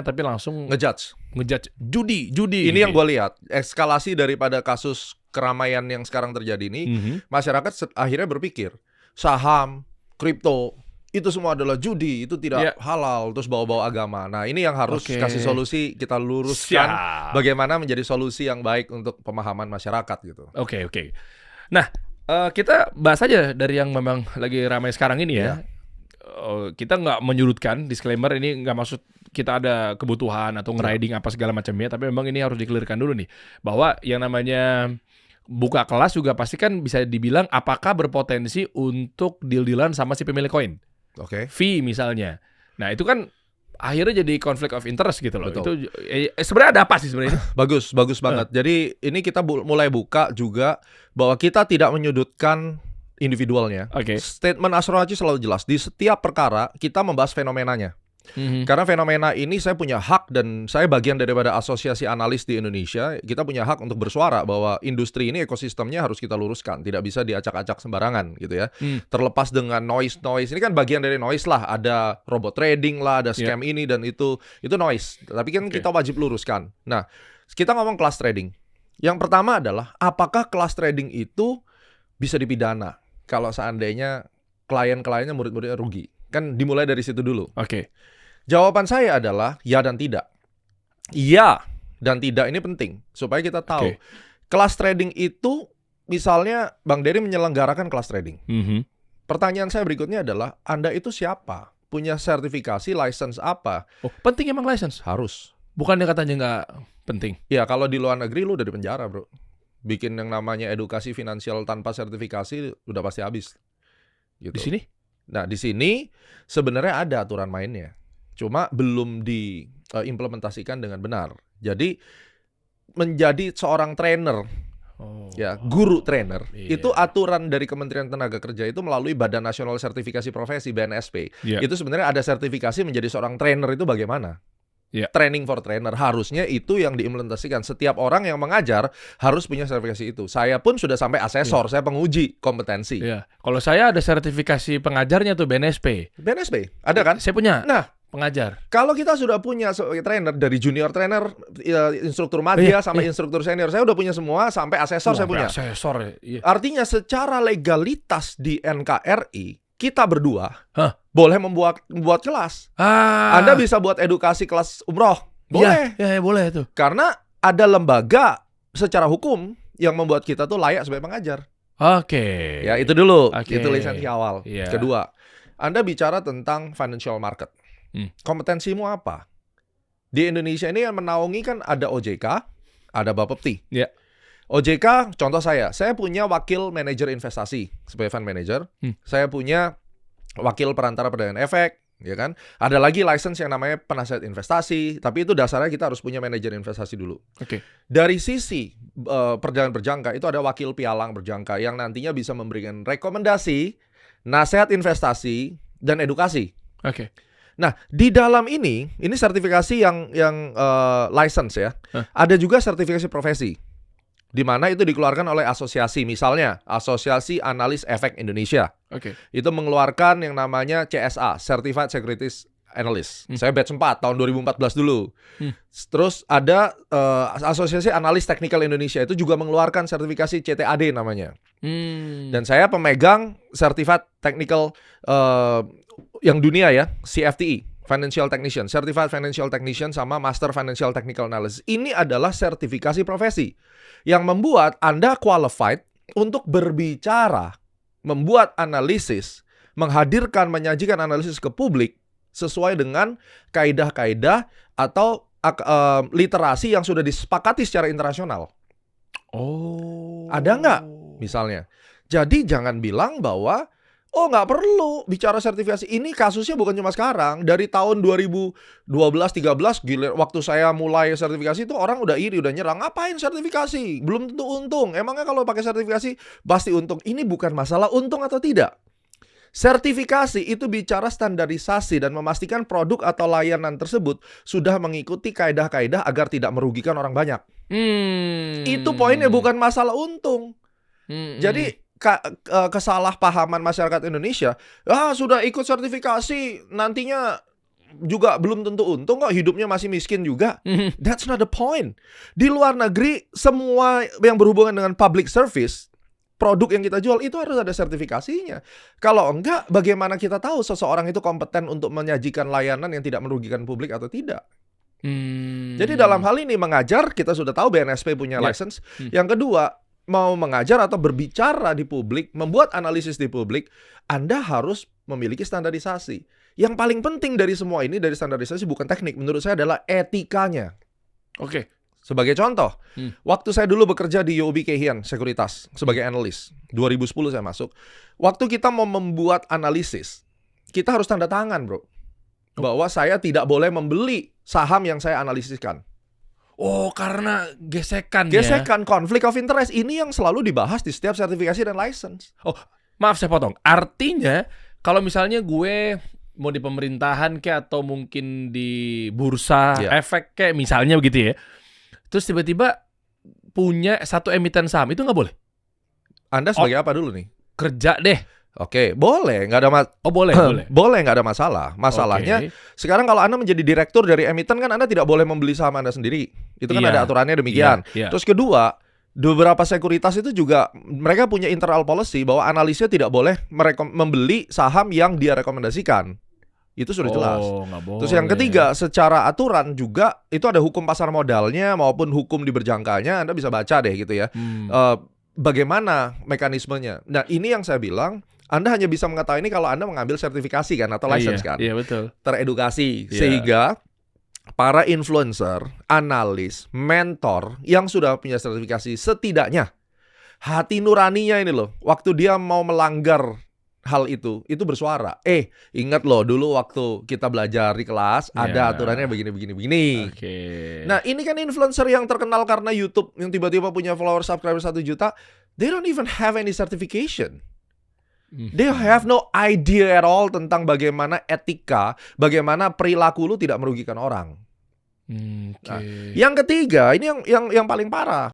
tapi langsung ngejudge judi. Ini yang gue lihat eskalasi daripada kasus keramaian yang sekarang terjadi ini. Masyarakat akhirnya berpikir saham, kripto itu semua adalah judi, itu tidak halal, terus bawa-bawa agama. Nah ini yang harus kasih solusi, kita luruskan bagaimana menjadi solusi yang baik untuk pemahaman masyarakat gitu. Oke. Nah kita bahas aja dari yang memang lagi ramai sekarang ini ya. Kita nggak menyudutkan, disclaimer, ini nggak maksud kita ada kebutuhan atau ngeriding apa segala macamnya, tapi memang ini harus di-clearkan dulu nih, bahwa yang namanya buka kelas juga pasti kan bisa dibilang apakah berpotensi untuk deal-dealan sama si pemilik koin. Fee misalnya. Nah itu kan akhirnya jadi conflict of interest gitu loh. Betul. Itu sebenarnya ada apa sih sebenarnya? Bagus banget. Jadi ini kita mulai buka juga bahwa kita tidak menyudutkan individualnya. Statement Astronaci selalu jelas. Di setiap perkara kita membahas fenomenanya. Karena fenomena ini saya punya hak dan saya bagian daripada asosiasi analis di Indonesia. Kita punya hak untuk bersuara bahwa industri ini ekosistemnya harus kita luruskan, tidak bisa diacak-acak sembarangan gitu ya. Terlepas dengan noise, ini kan bagian dari noise lah. Ada robot trading lah, ada scam ini dan itu noise. Tapi kan kita wajib luruskan. Nah, kita ngomong kelas trading. Yang pertama adalah apakah kelas trading itu bisa dipidana kalau seandainya klien-kliennya, murid-muridnya rugi? Kan dimulai dari situ dulu. Jawaban saya adalah ya dan tidak. Iya dan tidak ini penting supaya kita tahu. Kelas trading itu misalnya Bang Dery menyelenggarakan kelas trading. Pertanyaan saya berikutnya adalah Anda itu siapa? Punya sertifikasi, license apa? Penting emang license? Harus. Bukannya katanya nggak penting? Ya kalau di luar negeri lu udah di penjara bro. Bikin yang namanya edukasi finansial tanpa sertifikasi udah pasti habis. Gitu. Di sini? Nah di sini sebenarnya ada aturan mainnya. Cuma belum diimplementasikan dengan benar. Jadi menjadi seorang trainer, guru trainer, itu aturan dari Kementerian Tenaga Kerja itu melalui Badan Nasional Sertifikasi Profesi (BNSP). Itu sebenarnya ada sertifikasi menjadi seorang trainer itu bagaimana? Training for trainer harusnya itu yang diimplementasikan. Setiap orang yang mengajar harus punya sertifikasi itu. Saya pun sudah sampai asesor, saya penguji kompetensi. Kalau saya ada sertifikasi pengajarnya tuh BNSP. BNSP ada kan? Saya punya. Nah. Pengajar. Kalau kita sudah punya trainer dari junior trainer, instruktur madya sampai instruktur senior, saya udah punya semua sampai asesor saya punya. Asesor. Artinya secara legalitas di NKRI kita berdua boleh membuat kelas. Anda bisa buat edukasi kelas umroh, boleh. Ya, boleh itu. Karena ada lembaga secara hukum yang membuat kita tuh layak sebagai pengajar. Ya itu dulu, itu lisensi awal. Kedua, Anda bicara tentang financial market. Kompetensimu apa? Di Indonesia ini yang menaungi kan ada OJK, ada Bapepti. OJK, contoh saya punya wakil manajer investasi sebagai fund manager. Saya punya wakil perantara perdagangan efek, ya kan? Ada lagi license yang namanya penasihat investasi, tapi itu dasarnya kita harus punya manajer investasi dulu. Dari sisi perdagangan berjangka itu ada wakil pialang berjangka yang nantinya bisa memberikan rekomendasi, nasihat investasi dan edukasi. Nah, di dalam ini sertifikasi yang license ya. Ada juga sertifikasi profesi. Di mana itu dikeluarkan oleh asosiasi, misalnya Asosiasi Analis Efek Indonesia. Itu mengeluarkan yang namanya CSA, Certified Securities Analyst. Saya batch 4 tahun 2014 dulu. Terus ada Asosiasi Analis Technical Indonesia itu juga mengeluarkan sertifikasi CTAD namanya. Dan saya pemegang Certified Technical yang dunia ya, CFTE, Financial Technician, Certified Financial Technician sama Master Financial Technical Analysis. Ini adalah sertifikasi profesi yang membuat Anda qualified untuk berbicara, membuat analisis, menghadirkan, menyajikan analisis ke publik sesuai dengan kaidah-kaidah atau literasi yang sudah disepakati secara internasional. Ada nggak misalnya? Jadi jangan bilang bahwa nggak perlu bicara sertifikasi. Ini kasusnya bukan cuma sekarang. Dari tahun 2012-13, gila, waktu saya mulai sertifikasi itu orang udah iri, udah nyerang. Ngapain sertifikasi? Belum tentu untung. Emangnya kalau pakai sertifikasi pasti untung? Ini bukan masalah untung atau tidak. Sertifikasi itu bicara standarisasi dan memastikan produk atau layanan tersebut sudah mengikuti kaidah-kaidah agar tidak merugikan orang banyak. Itu poinnya, bukan masalah untung. Jadi kesalahpahaman masyarakat Indonesia, sudah ikut sertifikasi nantinya juga belum tentu untung kok, hidupnya masih miskin juga. That's not the point. Di luar negeri, semua yang berhubungan dengan public service, produk yang kita jual itu harus ada sertifikasinya. Kalau enggak, bagaimana kita tahu seseorang itu kompeten untuk menyajikan layanan yang tidak merugikan publik atau tidak? Jadi dalam hal ini mengajar, kita sudah tahu BNSP punya license. Yang kedua, mau mengajar atau berbicara di publik, membuat analisis di publik, Anda harus memiliki standarisasi. Yang paling penting dari semua ini, dari standarisasi bukan teknik, menurut saya adalah etikanya. Oke. Sebagai contoh, waktu saya dulu bekerja di UOB Kay Hian Sekuritas sebagai analis, 2010 saya masuk. Waktu kita mau membuat analisis, kita harus tanda tangan, bro, bahwa saya tidak boleh membeli saham yang saya analisiskan. Oh, karena gesekan konflik of interest. Ini yang selalu dibahas di setiap sertifikasi dan license. Oh, maaf saya potong. Artinya, kalau misalnya gue mau di pemerintahan kayak atau mungkin di bursa efek kayak misalnya begitu ya, terus tiba-tiba punya satu emiten saham, itu nggak boleh? Anda sebagai apa dulu nih? Kerja deh. Oke, boleh, nggak ada boleh. Boleh, nggak ada masalah. Masalahnya, sekarang kalau Anda menjadi direktur dari emiten kan Anda tidak boleh membeli saham Anda sendiri. Itu kan ada aturannya demikian. Terus kedua, beberapa sekuritas itu juga mereka punya internal policy bahwa analisnya tidak boleh membeli saham yang dia rekomendasikan. Itu sudah jelas. Terus yang ketiga, secara aturan juga itu ada hukum pasar modalnya maupun hukum di berjangkanya. Anda bisa baca deh gitu ya. Bagaimana mekanismenya. Nah, ini yang saya bilang, Anda hanya bisa mengetahui ini kalau Anda mengambil sertifikasi kan atau license kan. Iya, betul. Teredukasi. Sehingga para influencer, analis, mentor yang sudah punya sertifikasi, setidaknya hati nuraninya ini loh, waktu dia mau melanggar hal itu bersuara. Ingat loh dulu waktu kita belajar di kelas ada aturannya begini. Nah, ini kan influencer yang terkenal karena YouTube yang tiba-tiba punya follower subscriber 1 juta, they don't even have any certification. They have no idea at all tentang bagaimana etika, bagaimana perilaku lu tidak merugikan orang. Nah, yang ketiga, ini yang paling parah.